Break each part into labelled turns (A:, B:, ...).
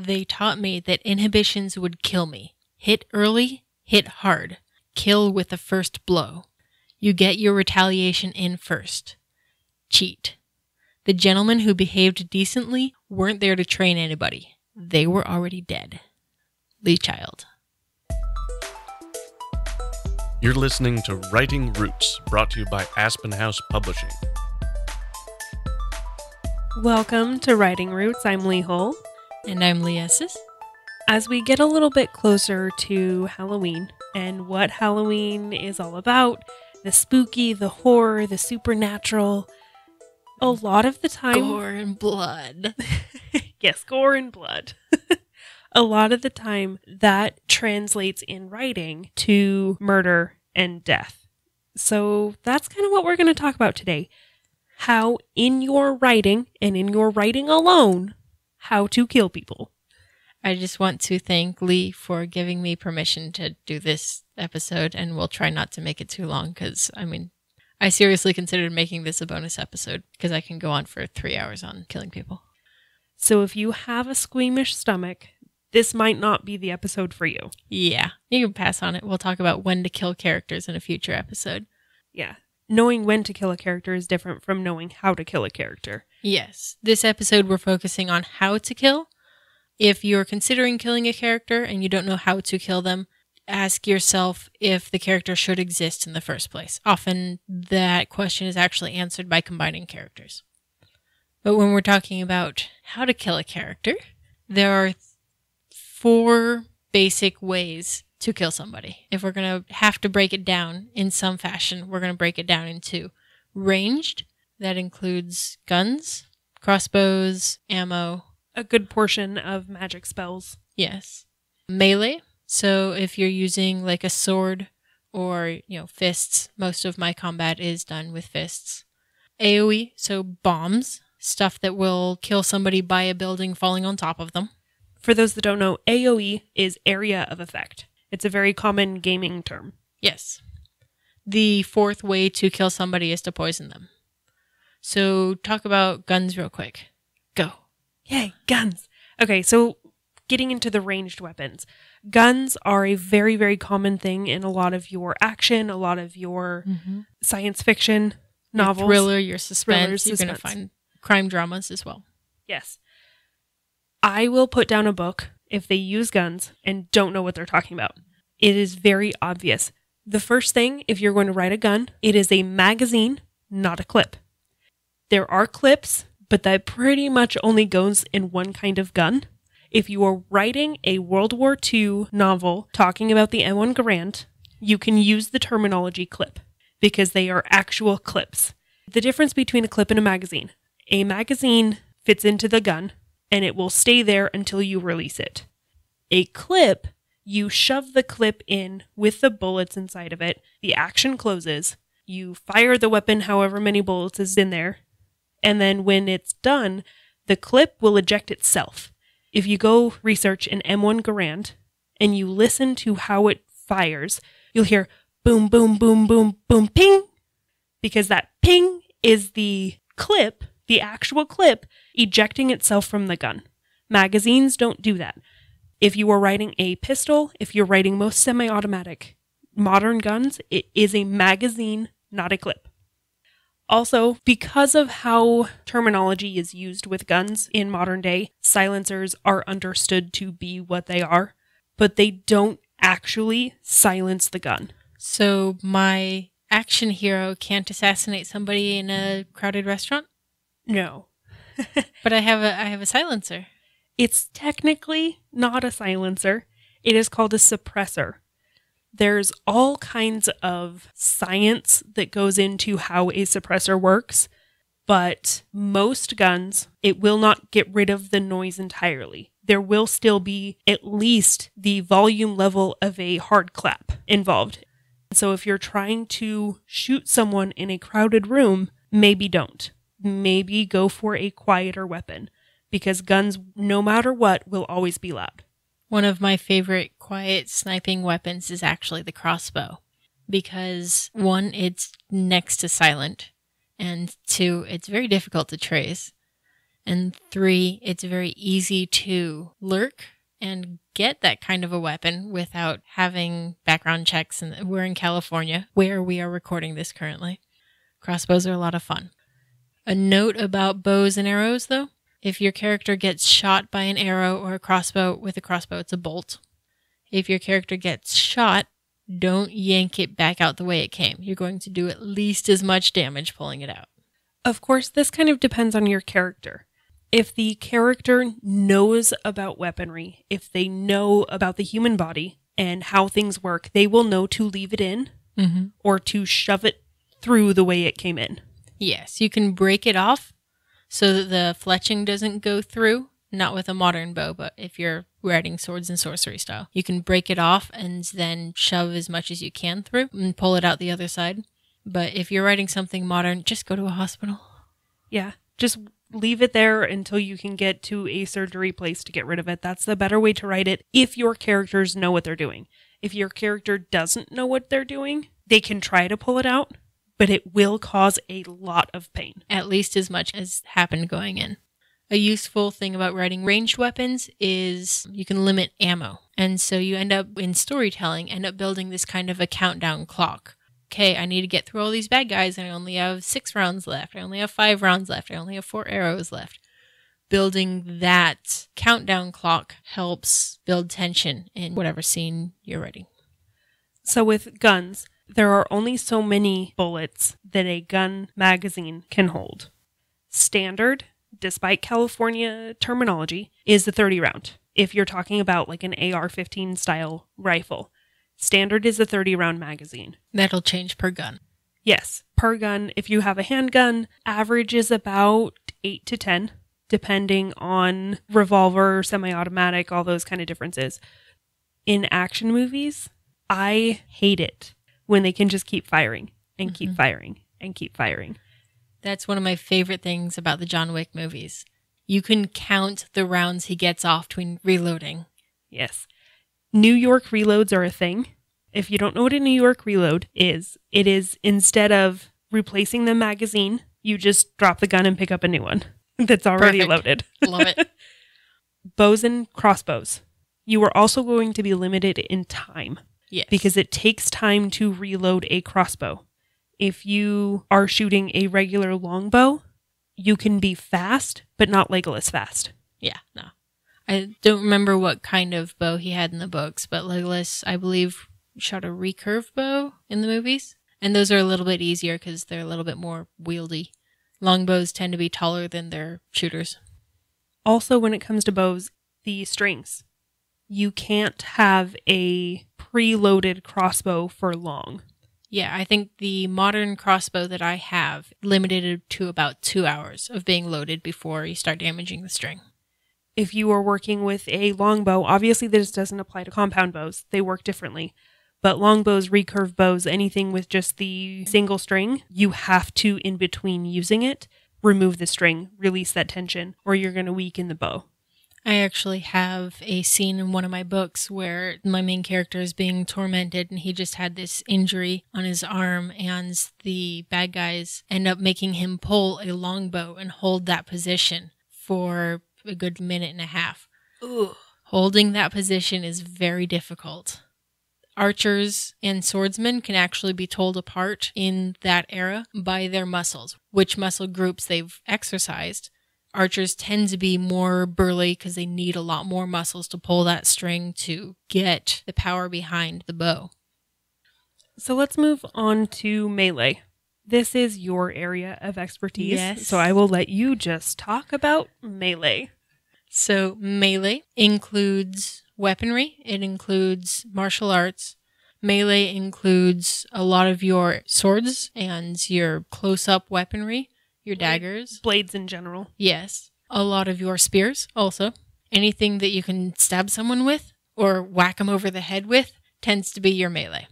A: They taught me that inhibitions would kill me. Hit early, hit hard. Kill with the first blow. You get your retaliation in first. Cheat. The gentlemen who behaved decently weren't there to train anybody. They were already dead. Leigh Child.
B: You're listening to Writing Roots, brought to you by Aspen House Publishing.
C: Welcome to Writing Roots. I'm Leigh Hull.
A: And I'm Leigh Esses.
C: As we get a little bit closer to Halloween and what Halloween is all about, the spooky, the horror, the supernatural, a lot of the time...
A: Gore and blood.
C: Yes, gore and blood. A lot of the time that translates in writing to murder and death. So that's kind of what we're going to talk about today. How in your writing, and in your writing alone, how to kill people.
A: I just want to thank Leigh for giving me permission to do this episode, and we'll try not to make it too long because, I seriously considered making this a bonus episode because I can go on for 3 hours on killing people.
C: So if you have a squeamish stomach, this might not be the episode for you.
A: Yeah, you can pass on it. We'll talk about when to kill characters in a future episode.
C: Yeah. Knowing when to kill a character is different from knowing how to kill a character.
A: Yes. This episode we're focusing on how to kill. If you're considering killing a character and you don't know how to kill them, ask yourself if the character should exist in the first place. Often that question is actually answered by combining characters. But when we're talking about how to kill a character, there are 4 basic ways to kill somebody. If we're going to have to break it down in some fashion, we're going to break it down into ranged. That includes guns, crossbows, ammo.
C: A good portion of magic spells.
A: Yes. Melee. So if you're using like a sword or, fists, most of my combat is done with fists. AoE. So bombs. Stuff that will kill somebody by a building falling on top of them.
C: For those that don't know, AoE is area of effect. It's a very common gaming term.
A: Yes. The 4th way to kill somebody is to poison them. So talk about guns real quick. Go.
C: Yay, guns. Okay, so getting into the ranged weapons. Guns are a very, very common thing in a lot of your action, a lot of your science fiction novels.
A: Your thriller, your suspense. You're going to find crime dramas as well.
C: Yes. I will put down a book if they use guns and don't know what they're talking about. It is very obvious. The first thing, if you're going to write a gun, it is a magazine, not a clip. There are clips, but that pretty much only goes in one kind of gun. If you are writing a World War II novel talking about the M1 Garand, you can use the terminology clip because they are actual clips. The difference between a clip and a magazine fits into the gun and it will stay there until you release it. A clip, you shove the clip in with the bullets inside of it, the action closes, you fire the weapon however many bullets is in there, and then when it's done, the clip will eject itself. If you go research an M1 Garand and you listen to how it fires, you'll hear boom, boom, boom, boom, boom, ping, because that ping is the clip, the actual clip, ejecting itself from the gun. Magazines don't do that. If you are writing a pistol, if you're writing most semi-automatic modern guns, it is a magazine, not a clip. Also, because of how terminology is used with guns in modern day, silencers are understood to be what they are, but they don't actually silence the gun.
A: So my action hero can't assassinate somebody in a crowded restaurant?
C: No.
A: But I have a silencer.
C: It's technically not a silencer. It is called a suppressor. There's all kinds of science that goes into how a suppressor works, but most guns, it will not get rid of the noise entirely. There will still be at least the volume level of a hard clap involved. So if you're trying to shoot someone in a crowded room, maybe don't. Maybe go for a quieter weapon, because guns, no matter what, will always be loud.
A: One of my favorite quiet sniping weapons is actually the crossbow, because 1, it's next to silent, and 2, it's very difficult to trace. And 3, it's very easy to lurk and get that kind of a weapon without having background checks. And we're in California, where we are recording this currently. Crossbows are a lot of fun. A note about bows and arrows, though. If your character gets shot by an arrow or a crossbow, with a crossbow, it's a bolt. If your character gets shot, don't yank it back out the way it came. You're going to do at least as much damage pulling it out.
C: Of course, this kind of depends on your character. If the character knows about weaponry, if they know about the human body and how things work, they will know to leave it in or to shove it through the way it came in.
A: Yes, you can break it off so that the fletching doesn't go through. Not with a modern bow, but if you're writing swords and sorcery style. You can break it off and then shove as much as you can through and pull it out the other side. But if you're writing something modern, just go to a hospital.
C: Yeah, just leave it there until you can get to a surgery place to get rid of it. That's the better way to write it if your characters know what they're doing. If your character doesn't know what they're doing, they can try to pull it out, but it will cause a lot of pain.
A: At least as much as happened going in. A useful thing about writing ranged weapons is you can limit ammo. And so you end up, in storytelling, building this kind of a countdown clock. Okay, I need to get through all these bad guys and I only have 6 rounds left. I only have 5 rounds left. I only have 4 arrows left. Building that countdown clock helps build tension in whatever scene you're writing.
C: So with guns, there are only so many bullets that a gun magazine can hold. Standard, despite California terminology, is the 30 round. If you're talking about like an AR-15 style rifle, standard is a 30 round magazine.
A: That'll change per gun.
C: Yes, per gun. If you have a handgun, average is about 8 to 10, depending on revolver, semi-automatic, all those kind of differences. In action movies, I hate it when they can just keep firing and keep firing and keep firing.
A: That's one of my favorite things about the John Wick movies. You can count the rounds he gets off between reloading.
C: Yes. New York reloads are a thing. If you don't know what a New York reload is, it is instead of replacing the magazine, you just drop the gun and pick up a new one that's already loaded.
A: Love it.
C: Bows and crossbows. You are also going to be limited in time.
A: Yes.
C: Because it takes time to reload a crossbow. If you are shooting a regular longbow, you can be fast, but not Legolas fast.
A: Yeah, no. I don't remember what kind of bow he had in the books, but Legolas, I believe, shot a recurve bow in the movies. And those are a little bit easier because they're a little bit more wieldy. Longbows tend to be taller than their shooters.
C: Also, when it comes to bows, the strings. You can't have a preloaded crossbow for long.
A: Yeah, I think the modern crossbow that I have limited it to about 2 hours of being loaded before you start damaging the string.
C: If you are working with a longbow, obviously this doesn't apply to compound bows. They work differently. But longbows, recurve bows, anything with just the single string, you have to, in between using it, remove the string, release that tension, or you're going to weaken the bow.
A: I actually have a scene in one of my books where my main character is being tormented and he just had this injury on his arm and the bad guys end up making him pull a longbow and hold that position for a good minute and a half.
C: Ugh.
A: Holding that position is very difficult. Archers and swordsmen can actually be told apart in that era by their muscles, which muscle groups they've exercised. Archers tend to be more burly because they need a lot more muscles to pull that string to get the power behind the bow.
C: So let's move on to melee. This is your area of expertise,
A: Yes.
C: so I will let you just talk about melee.
A: So melee includes weaponry. It includes martial arts. Melee includes a lot of your swords and your close-up weaponry. Your daggers.
C: Blades in general.
A: Yes. A lot of your spears also. Anything that you can stab someone with or whack them over the head with tends to be your melee.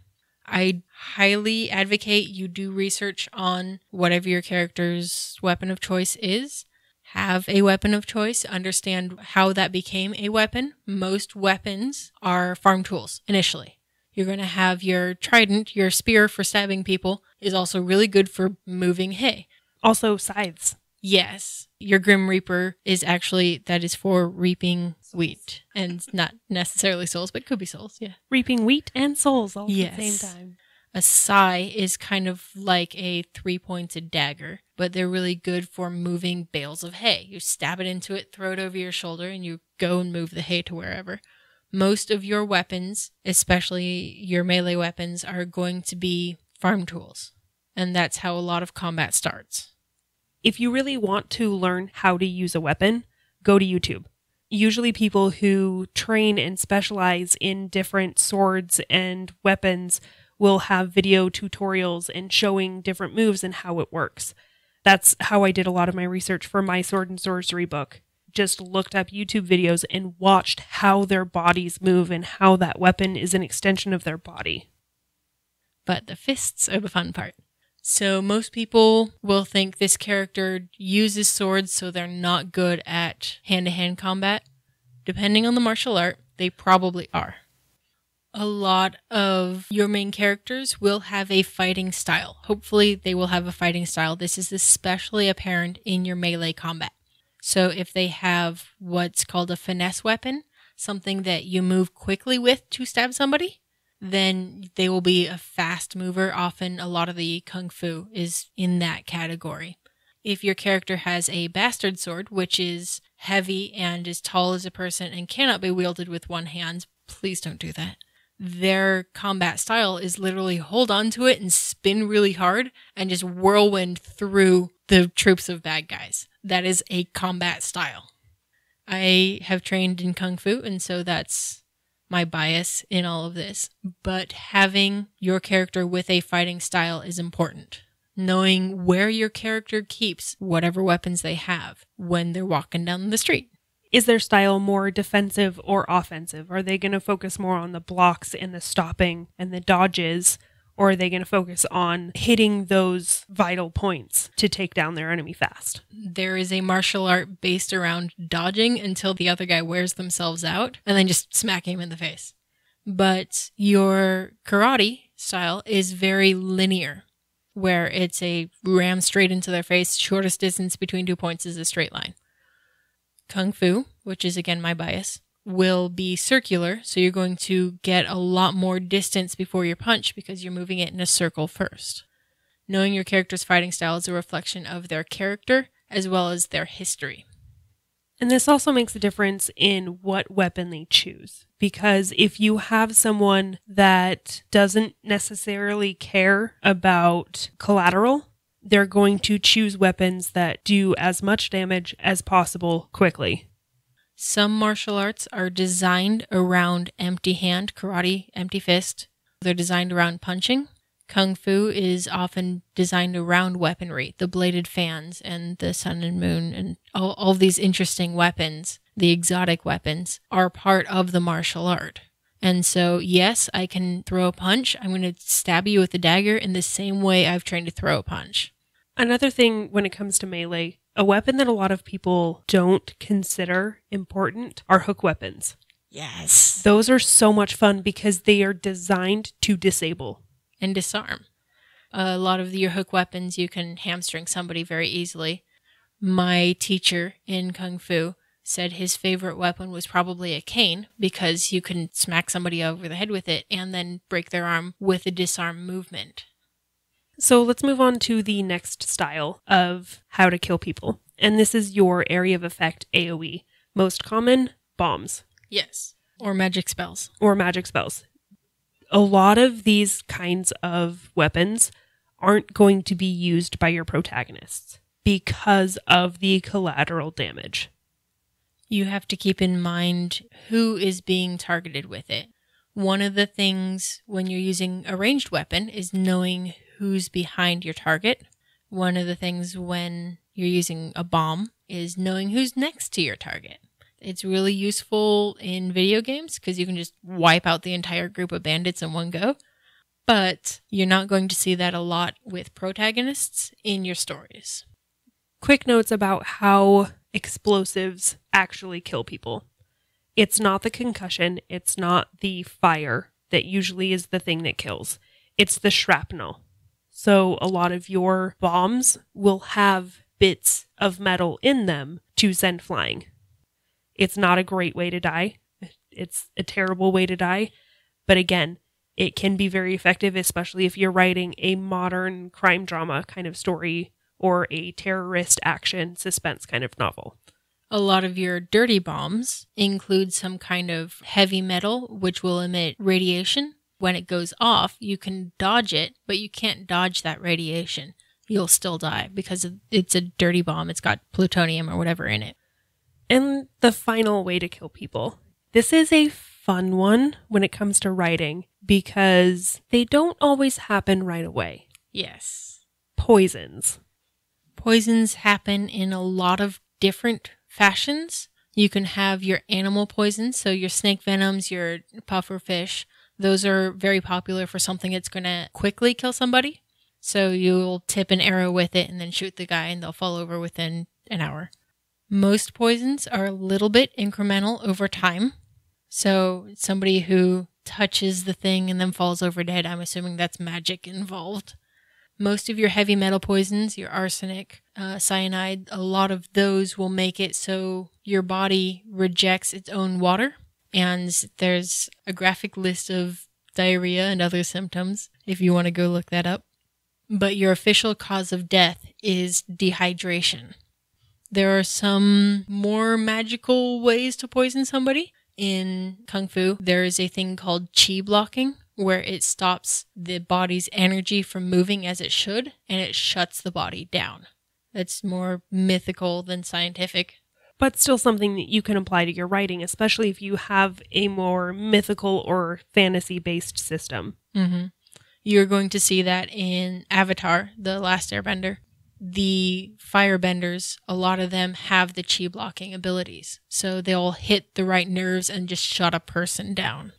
A: I highly advocate you do research on whatever your character's weapon of choice is. Have a weapon of choice. Understand how that became a weapon. Most weapons are farm tools initially. You're going to have your trident, your spear for stabbing people, is also really good for moving hay.
C: Also, scythes.
A: Yes. Your Grim Reaper is actually, that is for reaping wheat and not necessarily souls, but could be souls. Yeah.
C: Reaping wheat and souls all
A: Yes.
C: at the same time.
A: A sai is kind of like a 3-pointed dagger, but they're really good for moving bales of hay. You stab it into it, throw it over your shoulder, and you go and move the hay to wherever. Most of your weapons, especially your melee weapons, are going to be farm tools. And that's how a lot of combat starts.
C: If you really want to learn how to use a weapon, go to YouTube. Usually people who train and specialize in different swords and weapons will have video tutorials and showing different moves and how it works. That's how I did a lot of my research for my sword and sorcery book. Just looked up YouTube videos and watched how their bodies move and how that weapon is an extension of their body.
A: But the fists are the fun part. So most people will think this character uses swords, so they're not good at hand-to-hand combat. Depending on the martial art, they probably are. A lot of your main characters will have a fighting style. Hopefully they will have a fighting style. This is especially apparent in your melee combat. So if they have what's called a finesse weapon, something that you move quickly with to stab somebody, then they will be a fast mover. Often a lot of the kung fu is in that category. If your character has a bastard sword, which is heavy and as tall as a person and cannot be wielded with one hand, please don't do that. Their combat style is literally hold on to it and spin really hard and just whirlwind through the troops of bad guys. That is a combat style. I have trained in Kung Fu, and so that's my bias in all of this. But having your character with a fighting style is important. Knowing where your character keeps whatever weapons they have when they're walking down the street.
C: Is their style more defensive or offensive? Are they going to focus more on the blocks and the stopping and the dodges? Or are they going to focus on hitting those vital points to take down their enemy fast?
A: There is a martial art based around dodging until the other guy wears themselves out and then just smacking him in the face. But your karate style is very linear, where it's a ram straight into their face, shortest distance between 2 points is a straight line. Kung Fu, which is again my bias, will be circular, so you're going to get a lot more distance before your punch because you're moving it in a circle first. Knowing your character's fighting style is a reflection of their character as well as their history.
C: And this also makes a difference in what weapon they choose. Because if you have someone that doesn't necessarily care about collateral, they're going to choose weapons that do as much damage as possible quickly.
A: Some martial arts are designed around empty hand, karate, empty fist. They're designed around punching. Kung Fu is often designed around weaponry, the bladed fans and the sun and moon and all these interesting weapons, the exotic weapons, are part of the martial art. And so, yes, I can throw a punch. I'm going to stab you with a dagger in the same way I've trained to throw a punch.
C: Another thing when it comes to melee, a weapon that a lot of people don't consider important are hook weapons.
A: Yes.
C: Those are so much fun because they are designed to disable.
A: And disarm. A lot of your hook weapons, you can hamstring somebody very easily. My teacher in Kung Fu said his favorite weapon was probably a cane because you can smack somebody over the head with it and then break their arm with a disarm movement.
C: So let's move on to the next style of how to kill people. And this is your area of effect AoE. Most common, bombs.
A: Yes. Or magic spells.
C: Or magic spells. A lot of these kinds of weapons aren't going to be used by your protagonists because of the collateral damage.
A: You have to keep in mind who is being targeted with it. One of the things when you're using a ranged weapon is knowing who's behind your target. One of the things when you're using a bomb is knowing who's next to your target. It's really useful in video games because you can just wipe out the entire group of bandits in one go. But you're not going to see that a lot with protagonists in your stories.
C: Quick notes about how explosives actually kill people. It's not the concussion, it's not the fire that usually is the thing that kills. It's the shrapnel. So a lot of your bombs will have bits of metal in them to send flying. It's not a great way to die. It's a terrible way to die. But again, it can be very effective, especially if you're writing a modern crime drama kind of story or a terrorist action suspense kind of novel.
A: A lot of your dirty bombs include some kind of heavy metal, which will emit radiation. When it goes off, you can dodge it, but you can't dodge that radiation. You'll still die because it's a dirty bomb. It's got plutonium or whatever in it.
C: And the final way to kill people. This is a fun one when it comes to writing because they don't always happen right away.
A: Yes.
C: Poisons.
A: Poisons happen in a lot of different fashions. You can have your animal poisons, so your snake venoms, your puffer fish. Those are very popular for something that's going to quickly kill somebody. So you'll tip an arrow with it and then shoot the guy and they'll fall over within an hour. Most poisons are a little bit incremental over time. So somebody who touches the thing and then falls over dead, I'm assuming that's magic involved. Most of your heavy metal poisons, your arsenic, cyanide, a lot of those will make it so your body rejects its own water. And there's a graphic list of diarrhea and other symptoms if you want to go look that up. But your official cause of death is dehydration. There are some more magical ways to poison somebody. In Kung Fu, there is a thing called chi blocking, where it stops the body's energy from moving as it should, and it shuts the body down. That's more mythical than scientific.
C: But still something that you can apply to your writing, especially if you have a more mythical or fantasy-based system.
A: Mm-hmm. You're going to see that in Avatar, The Last Airbender. The firebenders, a lot of them have the chi blocking abilities. So they'll hit the right nerves and just shut a person down.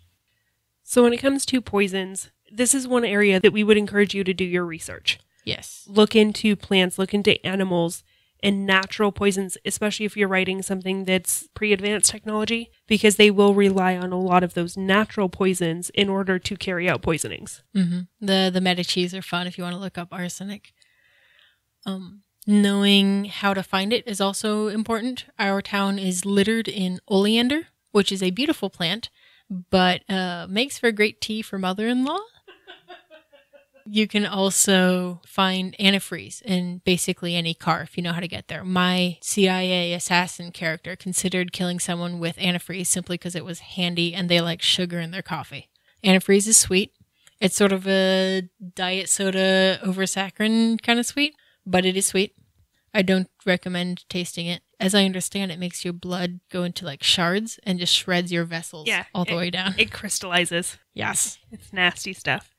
C: So when it comes to poisons, this is one area that we would encourage you to do your research.
A: Yes.
C: Look into plants, look into animals and natural poisons, especially if you're writing something that's pre-advanced technology, because they will rely on a lot of those natural poisons in order to carry out poisonings.
A: Mm-hmm. The meta-chis are fun if you want to look up arsenic. Knowing how to find it is also important. Our town is littered in oleander, which is a beautiful plant, but makes for great tea for mother-in-law. You can also find antifreeze in basically any car if you know how to get there. My CIA assassin character considered killing someone with antifreeze simply because it was handy and they like sugar in their coffee. Antifreeze is sweet. It's sort of a diet soda over saccharin kind of sweet, but it is sweet. I don't recommend tasting it. As I understand, it makes your blood go into like shards and just shreds your vessels all the way down.
C: It crystallizes.
A: Yes.
C: It's nasty stuff.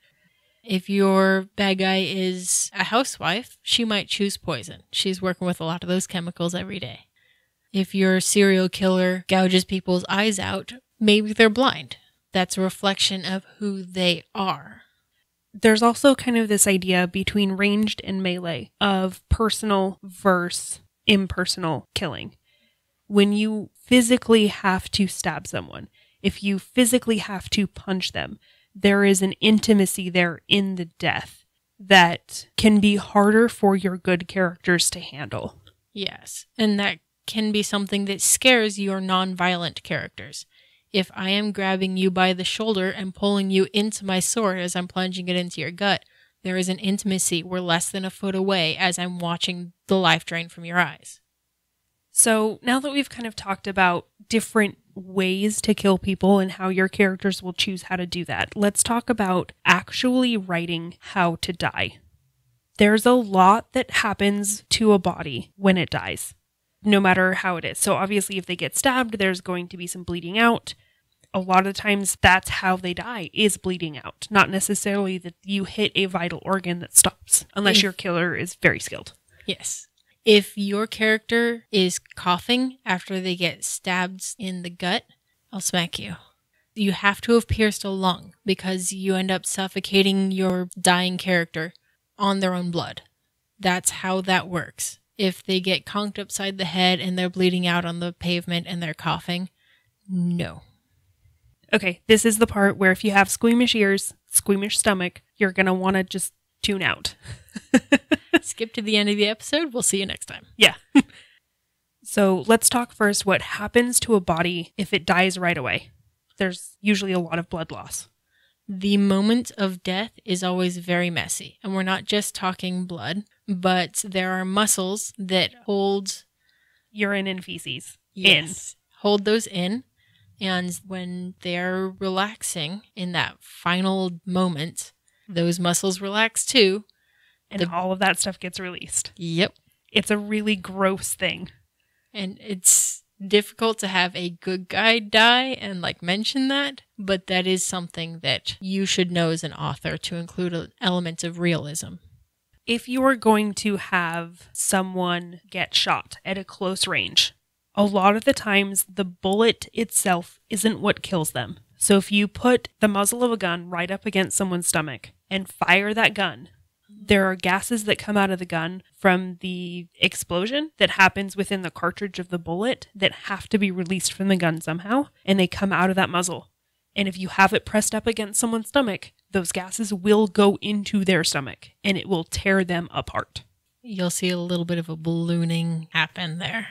A: If your bad guy is a housewife, she might choose poison. She's working with a lot of those chemicals every day. If your serial killer gouges people's eyes out, maybe they're blind. That's a reflection of who they are.
C: There's also kind of this idea between ranged and melee of personal versus impersonal killing. When you physically have to stab someone, if you physically have to punch them, there is an intimacy there in the death that can be harder for your good characters to handle.
A: Yes, and that can be something that scares your non-violent characters. If I am grabbing you by the shoulder and pulling you into my sword as I'm plunging it into your gut, there is an intimacy. We're less than a foot away as I'm watching the life drain from your eyes.
C: So now that we've kind of talked about different ways to kill people and how your characters will choose how to do that, let's talk about actually writing how to die. There's a lot that happens to a body when it dies, no matter how it is. So obviously if they get stabbed, there's going to be some bleeding out. A lot of times that's how they die, is bleeding out. Not necessarily that you hit a vital organ that stops, unless your killer is very skilled.
A: Yes. If your character is coughing after they get stabbed in the gut, I'll smack you. You have to have pierced a lung because you end up suffocating your dying character on their own blood. That's how that works. If they get conked upside the head and they're bleeding out on the pavement and they're coughing, no.
C: Okay, this is the part where if you have squeamish ears, squeamish stomach, you're going to want to just tune out.
A: Skip to the end of the episode. We'll see you next time.
C: Yeah. So let's talk first what happens to a body if it dies right away. There's usually a lot of blood loss.
A: The moment of death is always very messy. And we're not just talking blood, but there are muscles that hold
C: urine and feces
A: hold those in. And when they're relaxing in that final moment, those muscles relax too.
C: And all of that stuff gets released.
A: Yep.
C: It's a really gross thing.
A: And it's difficult to have a good guy die and mention that, but that is something that you should know as an author to include an element of realism.
C: If you are going to have someone get shot at a close range, a lot of the times the bullet itself isn't what kills them. So if you put the muzzle of a gun right up against someone's stomach and fire that gun, there are gases that come out of the gun from the explosion that happens within the cartridge of the bullet that have to be released from the gun somehow, and they come out of that muzzle. And if you have it pressed up against someone's stomach, those gases will go into their stomach, and it will tear them apart.
A: You'll see a little bit of a ballooning happen there.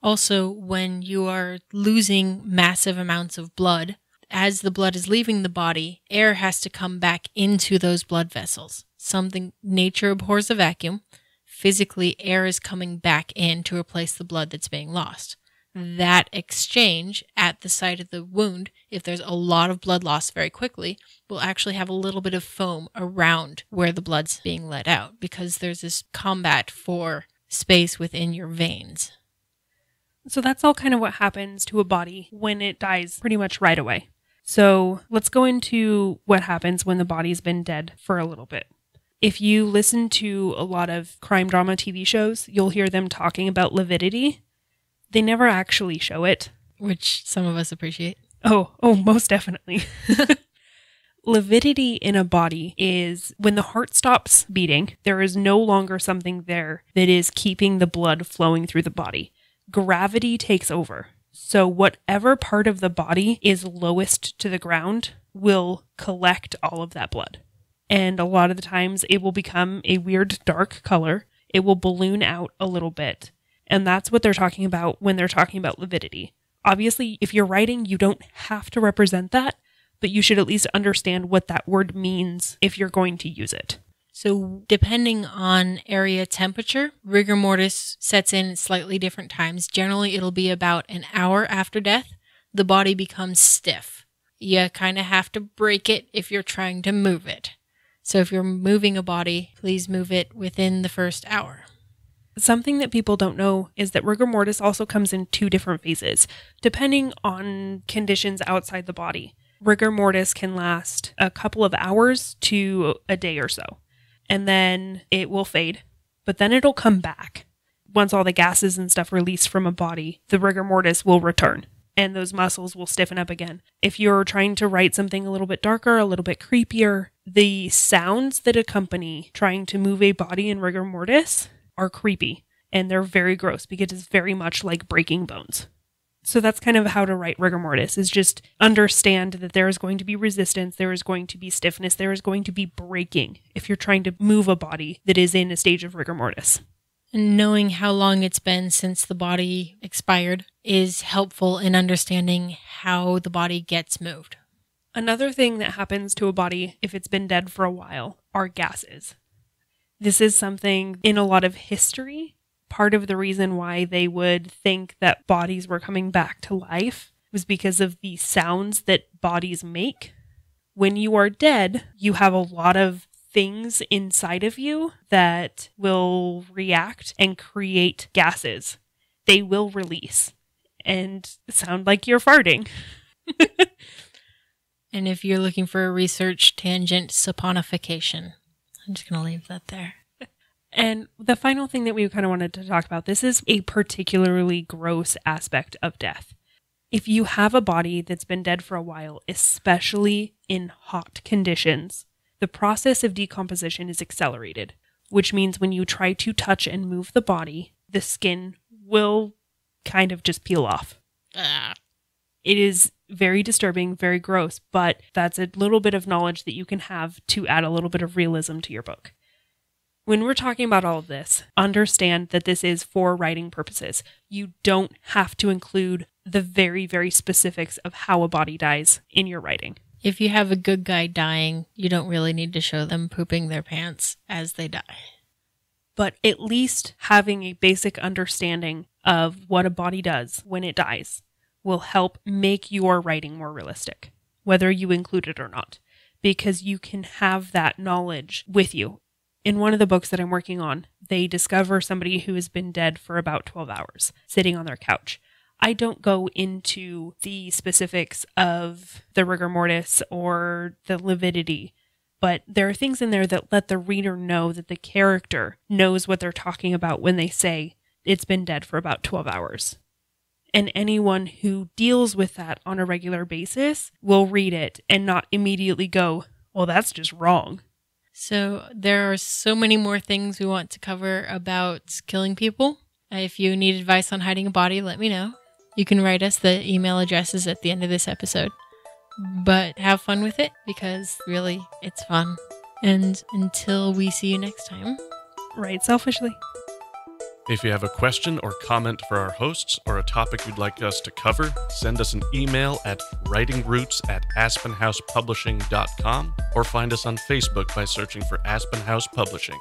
A: Also, when you are losing massive amounts of blood, as the blood is leaving the body, air has to come back into those blood vessels. Something nature abhors a vacuum. Physically, air is coming back in to replace the blood that's being lost. That exchange at the site of the wound, if there's a lot of blood loss very quickly, will actually have a little bit of foam around where the blood's being let out because there's this combat for space within your veins.
C: So that's all kind of what happens to a body when it dies pretty much right away. So let's go into what happens when the body's been dead for a little bit. If you listen to a lot of crime drama TV shows, you'll hear them talking about lividity. They never actually show it.
A: Which some of us appreciate.
C: Oh, most definitely. Lividity in a body is when the heart stops beating, there is no longer something there that is keeping the blood flowing through the body. Gravity takes over. So whatever part of the body is lowest to the ground will collect all of that blood. And a lot of the times it will become a weird dark color. It will balloon out a little bit. And that's what they're talking about when they're talking about lividity. Obviously, if you're writing, you don't have to represent that, but you should at least understand what that word means if you're going to use it.
A: So depending on area temperature, rigor mortis sets in at slightly different times. Generally, it'll be about an hour after death. The body becomes stiff. You kind of have to break it if you're trying to move it. So if you're moving a body, please move it within the first hour.
C: Something that people don't know is that rigor mortis also comes in 2 different phases, depending on conditions outside the body. Rigor mortis can last a couple of hours to a day or so, and then it will fade, but then it'll come back. Once all the gases and stuff release from a body, the rigor mortis will return, and those muscles will stiffen up again. If you're trying to write something a little bit darker, a little bit creepier, the sounds that accompany trying to move a body in rigor mortis are creepy, and they're very gross because it's very much like breaking bones. So that's kind of how to write rigor mortis, is just understand that there is going to be resistance, there is going to be stiffness, there is going to be breaking if you're trying to move a body that is in a stage of rigor mortis.
A: And knowing how long it's been since the body expired is helpful in understanding how the body gets moved.
C: Another thing that happens to a body if it's been dead for a while are gases. This is something in a lot of history. Part of the reason why they would think that bodies were coming back to life was because of the sounds that bodies make. When you are dead, you have a lot of things inside of you that will react and create gases. They will release and sound like you're farting.
A: And if you're looking for a research tangent, saponification. I'm just going to leave that there.
C: And the final thing that we kind of wanted to talk about, this is a particularly gross aspect of death. If you have a body that's been dead for a while, especially in hot conditions, the process of decomposition is accelerated, which means when you try to touch and move the body, the skin will kind of just peel off. It is very disturbing, very gross, but that's a little bit of knowledge that you can have to add a little bit of realism to your book. When we're talking about all of this, understand that this is for writing purposes. You don't have to include the very, very specifics of how a body dies in your writing.
A: If you have a good guy dying, you don't really need to show them pooping their pants as they die.
C: But at least having a basic understanding of what a body does when it dies will help make your writing more realistic, whether you include it or not, because you can have that knowledge with you. In one of the books that I'm working on, they discover somebody who has been dead for about 12 hours, sitting on their couch. I don't go into the specifics of the rigor mortis or the lividity, but there are things in there that let the reader know that the character knows what they're talking about when they say it's been dead for about 12 hours. And anyone who deals with that on a regular basis will read it and not immediately go, well, that's just wrong.
A: So there are so many more things we want to cover about killing people. If you need advice on hiding a body, let me know. You can write us. The email address is at the end of this episode. But have fun with it, because really, it's fun. And until we see you next time,
C: write selfishly.
B: If you have a question or comment for our hosts or a topic you'd like us to cover, send us an email at writingroots@aspenhousepublishing.com or find us on Facebook by searching for Aspen House Publishing.